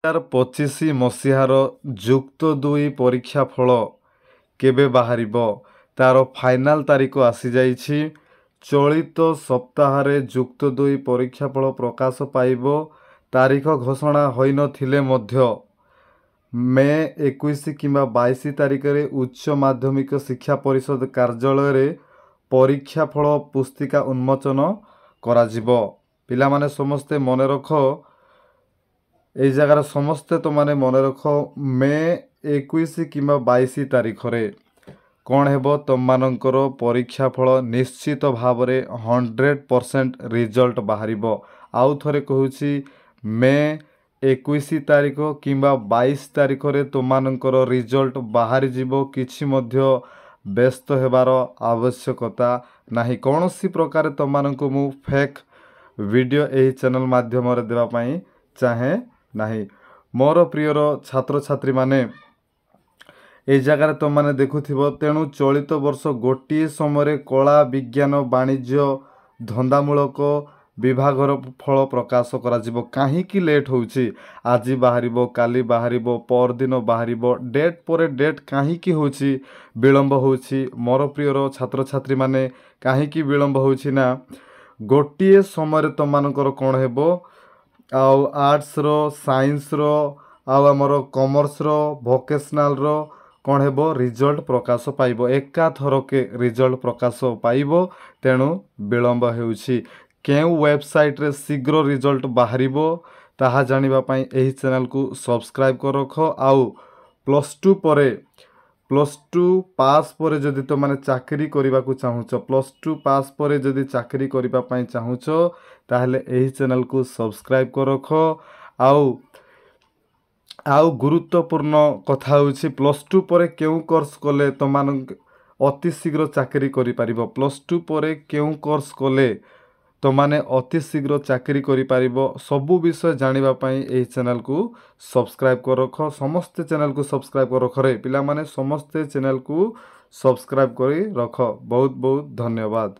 2025 ମସିହାର ଯୁକ୍ତ 2 ପରୀକ୍ଷା ଫଳ କେବେ ବାହାରିବ ତାର ଫାଇନାଲ ତାରିଖ ଆସିଯାଇଛି। ଚଳିତ ସପ୍ତାହରେ ଯୁକ୍ତ 2 ପରୀକ୍ଷା ଫଳ ପ୍ରକାଶ ପାଇବ। ତାରିଖ ଘୋଷଣା ହୋଇନଥିଲେ ମଧ୍ୟ ମେ 21 କିମ୍ବା 22 ତାରିଖରେ ଉଚ୍ଚ ମାଧ୍ୟମିକ ଶିକ୍ଷା ପରିଷଦ କାର୍ଯ୍ୟାଳୟରେ ପରୀକ୍ଷା ଫଳ ପୁସ୍ତିକା ଉନ୍ମୋଚନ କରାଯିବ। ପିଲାମାନେ ସମସ୍ତେ ମନେ ରଖ, এই ଜାଗାରେ ସମସ୍ତେ ତୁମମାନେ ମନେ ରଖ, ମେ 21 କିମ୍ବା 22 ତାରିଖରେ କ'ଣ ହେବ ତୁମମାନଙ୍କର ପରୀକ୍ଷା ଫଳ ନିଶ୍ଚିତ ଭାବରେ 100% ରିଜଲ୍ଟ ବାହାରିବ। ଆଉ ଥରେ କହୁଛି, ମେ 21 ତାରିଖ କିମ୍ବା 22 ତାରିଖରେ ତୁମମାନଙ୍କର ରିଜଲ୍ଟ ବାହାରିଯିବ। କିଛି ମଧ୍ୟ ବ୍ୟସ୍ତ ହେବାର ଆବଶ୍ୟକତା ନାହିଁ। କୌଣସି ପ୍ରକାର ତୁମମାନଙ୍କୁ ମୁଁ ଫେକ୍ ଭିଡ଼ିଓ ଏହି ଚ୍ୟାନେଲ ମାଧ୍ୟମରେ ଦେବା ପାଇଁ ଚାହେଁ ନାହିଁ। ମୋର ପ୍ରିୟର ଛାତ୍ରଛାତ୍ରୀମାନେ, এই ଜାଗାରେ ତୁମମାନେ ଦେଖୁଥିବ, ତେଣୁ ଚଳିତ ବର୍ଷ ଗୋଟିଏ ସମୟରେ କଳା, ବିଜ୍ଞାନ, ବାଣିଜ୍ୟ, ଧନ୍ଦାମୂଳକ ବିଭାଗର ଫଳ ପ୍ରକାଶ କରାଯିବ। କାହିଁକି ଲେଟ୍ ହେଉଛି? ଆଜି ବାହାରିବ, କାଲି ବାହାରିବ, ପରଦିନ ବାହାରିବ, ଡେଟ୍ ପରେ ଡେଟ୍ କାହିଁକି ହେଉଛି ବିଳମ୍ବ ହେଉଛି? ମୋର ପ୍ରିୟର ଛାତ୍ରଛାତ୍ରୀମାନେ, କାହିଁକି ବିଳମ୍ବ ହେଉଛି ନା, ଗୋଟିଏ ସମୟରେ ତୁମମାନଙ୍କର କ'ଣ ହେବ, ଆଉ ଆର୍ଟ୍ସର, ସାଇନ୍ସର, ଆଉ ଆମର କମର୍ସର, ଭୋକେସନାଲର କ'ଣ ହେବ, ରିଜଲ୍ଟ ପ୍ରକାଶ ପାଇବ। ଏକାଥରକେ ରିଜଲ୍ଟ ପ୍ରକାଶ ପାଇବ। ତେଣୁ ବିଳମ୍ବ ହେଉଛି। କେଉଁ ୱେବସାଇଟ୍ରେ ଶୀଘ୍ର ରିଜଲ୍ଟ ବାହାରିବ ତାହା ଜାଣିବା ପାଇଁ ଏହି ଚ୍ୟାନେଲକୁ ସବସ୍କ୍ରାଇବ୍ କରି ରଖ। ଆଉ ପ୍ଲସ୍ ଟୁ ପାସ୍ ପରେ ଯଦି ତୁମମାନେ ଚାକିରି କରିବାକୁ ଚାହୁଁଛ, ପ୍ଲସ୍ ଟୁ ପାସ୍ ପରେ ଯଦି ଚାକିରି କରିବା ପାଇଁ ଚାହୁଁଛ, ତାହେଲେ ଏହି ଚ୍ୟାନେଲକୁ ସବସ୍କ୍ରାଇବ୍ କରି ରଖ। ଆଉ ଗୁରୁତ୍ୱପୂର୍ଣ୍ଣ କଥା ହେଉଛି, ପ୍ଲସ୍ ଟୁ ପରେ କେଉଁ କୋର୍ସ କଲେ ତୁମମାନଙ୍କୁ ଅତି ଶୀଘ୍ର ଚାକିରି କରିପାରିବ। ପ୍ଲସ୍ ଟୁ ପରେ କେଉଁ କୋର୍ସ କଲେ ତୁମମାନେ ଅତି ଶୀଘ୍ର ଚାକିରି କରିପାରିବ, ସବୁ ବିଷୟ ଜାଣିବା ପାଇଁ ଏହି ଚ୍ୟାନେଲକୁ ସବସ୍କ୍ରାଇବ୍ କରି ରଖ। ସମସ୍ତେ ଚ୍ୟାନେଲକୁ ସବସ୍କ୍ରାଇବ୍ କରି ରଖରେ ପିଲାମାନେ, ସମସ୍ତେ ଚ୍ୟାନେଲକୁ ସବସ୍କ୍ରାଇବ୍ କରି ରଖ। ବହୁତ ବହୁତ ଧନ୍ୟବାଦ।